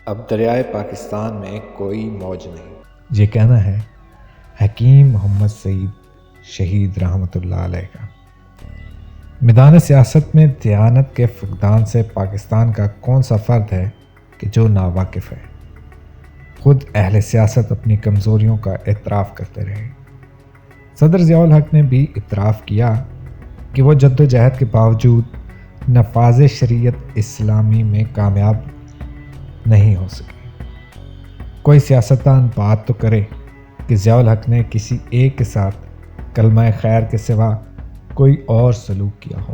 اب دریائے پاکستان میں کوئی موج نہیں، یہ کہنا ہے حکیم محمد سعید شہید رحمۃ اللہ علیہ کا۔ میدان سیاست میں دیانت کے فقدان سے پاکستان کا کون سا فرد ہے کہ جو ناواقف ہے؟ خود اہل سیاست اپنی کمزوریوں کا اعتراف کرتے رہے۔ صدر ضیاء الحق نے بھی اعتراف کیا کہ وہ جد و جہد کے باوجود نفاذ شریعت اسلامی میں کامیاب نہیں ہو سکے۔ کوئی سیاستدان بات تو کرے کہ ضیاء الحق نے کسی ایک کے ساتھ کلمہ خیر کے سوا کوئی اور سلوک کیا ہو۔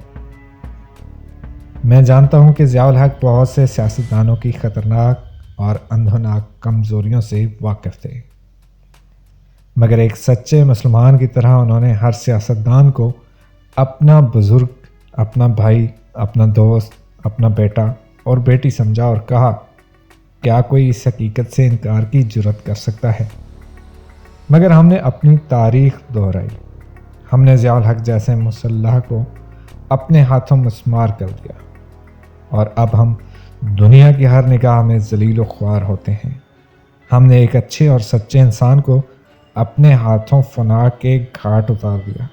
میں جانتا ہوں کہ ضیاء الحق بہت سے سیاستدانوں کی خطرناک اور اندھوناک کمزوریوں سے واقف تھے، مگر ایک سچے مسلمان کی طرح انہوں نے ہر سیاستدان کو اپنا بزرگ، اپنا بھائی، اپنا دوست، اپنا بیٹا اور بیٹی سمجھا اور کہا، کیا کوئی اس حقیقت سے انکار کی جرات کر سکتا ہے؟ مگر ہم نے اپنی تاریخ دہرائی، ہم نے ضیاء الحق جیسے مسلح کو اپنے ہاتھوں مسمار کر دیا، اور اب ہم دنیا کی ہر نگاہ میں ذلیل و خوار ہوتے ہیں۔ ہم نے ایک اچھے اور سچے انسان کو اپنے ہاتھوں فنا کے گھاٹ اتار دیا،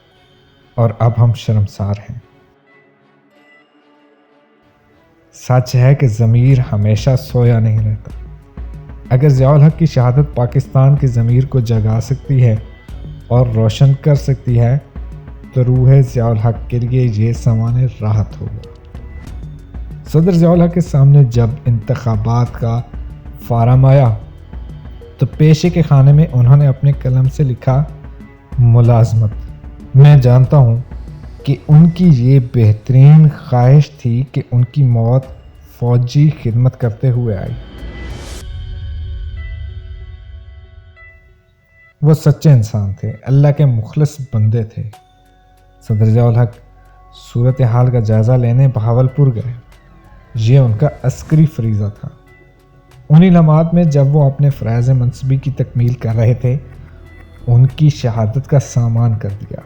اور اب ہم شرمسار ہیں۔ سچ ہے کہ ضمیر ہمیشہ سویا نہیں رہتا۔ اگر ضیاء الحق کی شہادت پاکستان کی ضمیر کو جگا سکتی ہے اور روشن کر سکتی ہے تو روح ضیاء الحق کے لیے یہ سامان راحت ہوگا۔ صدر ضیاء الحق کے سامنے جب انتخابات کا فارم آیا تو پیشے کے خانے میں انہوں نے اپنے قلم سے لکھا، ملازمت۔ میں جانتا ہوں کہ ان کی یہ بہترین خواہش تھی کہ ان کی موت فوجی خدمت کرتے ہوئے آئی۔ وہ سچے انسان تھے، اللہ کے مخلص بندے تھے۔ صدر ضیاء الحق صورتحال کا جائزہ لینے بہاولپور گئے، یہ ان کا عسکری فریضہ تھا۔ انہی لمحات میں جب وہ اپنے فرائض منصبی کی تکمیل کر رہے تھے، ان کی شہادت کا سامان کر دیا۔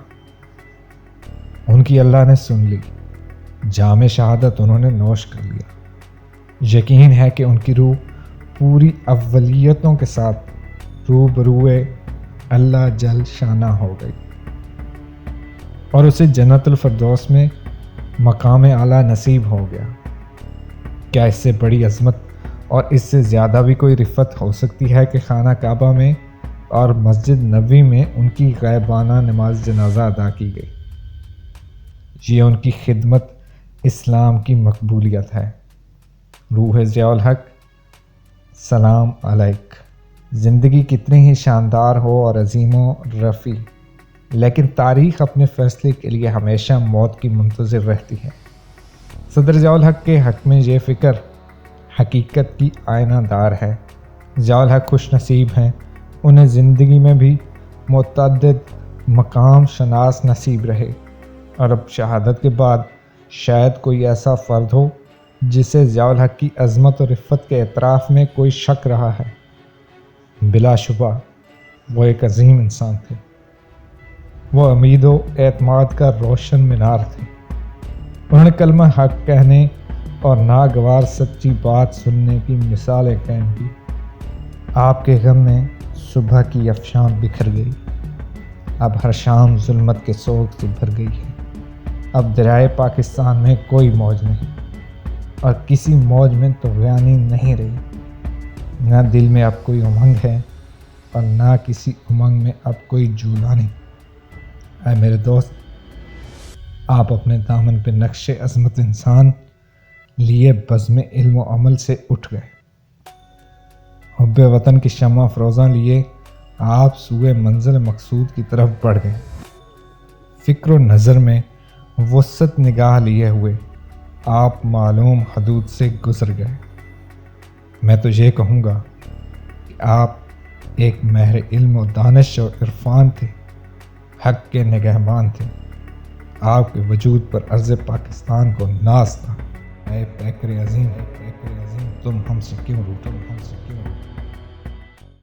ان کی اللہ نے سن لی، جام شہادت انہوں نے نوش کر لیا۔ یقین ہے کہ ان کی روح پوری اولیتوں کے ساتھ روبروئے اللہ جل شانہ ہو گئی، اور اسے جنت الفردوس میں مقام اعلیٰ نصیب ہو گیا۔ کیا اس سے بڑی عظمت اور اس سے زیادہ بھی کوئی رفعت ہو سکتی ہے کہ خانہ کعبہ میں اور مسجد نبوی میں ان کی غائبانہ نماز جنازہ ادا کی گئی؟ یہ ان کی خدمت اسلام کی مقبولیت ہے۔ روح ضیاء الحق، سلام علیک۔ زندگی کتنی ہی شاندار ہو اور عظیم و رفیع، لیکن تاریخ اپنے فیصلے کے لیے ہمیشہ موت کی منتظر رہتی ہے۔ صدر ضیاء الحق کے حق میں یہ فکر حقیقت کی آئینہ دار ہے۔ ضیاء الحق خوش نصیب ہیں، انہیں زندگی میں بھی متعدد مقام شناس نصیب رہے، اور اب شہادت کے بعد شاید کوئی ایسا فرد ہو جسے ضیاء الحق کی عظمت و رفعت کے اعتراف میں کوئی شک رہا ہے۔ بلا شبہ وہ ایک عظیم انسان تھے، وہ امید و اعتماد کا روشن مینار تھے۔ انہوں نے کلمہ حق کہنے اور ناگوار سچی بات سننے کی مثالیں قائم کی۔ آپ کے غم میں صبح کی افشاں بکھر گئی، اب ہر شام ظلمت کے سوگ سے بھر گئی ہے۔ اب دریائے پاکستان میں کوئی موج نہیں، اور کسی موج میں طغیانی نہیں رہی۔ نہ دل میں اب کوئی امنگ ہے، اور نہ کسی امنگ میں اب کوئی جولانی۔ اے میرے دوست، آپ اپنے دامن پہ نقش عظمت انسان لیے بزم علم و عمل سے اٹھ گئے۔ حب وطن کی شمع افروزاں لیے آپ سوئے منزل مقصود کی طرف بڑھ گئے۔ فکر و نظر میں وسعت نگاہ لیے ہوئے آپ معلوم حدود سے گزر گئے۔ میں تو یہ کہوں گا کہ آپ ایک ماہر علم و دانش اور عرفان تھے، حق کے نگہبان تھے۔ آپ کے وجود پر عرض پاکستان کو ناز تھا۔ اے پیکر عظیم، تم ہم سے کیوں روٹھے؟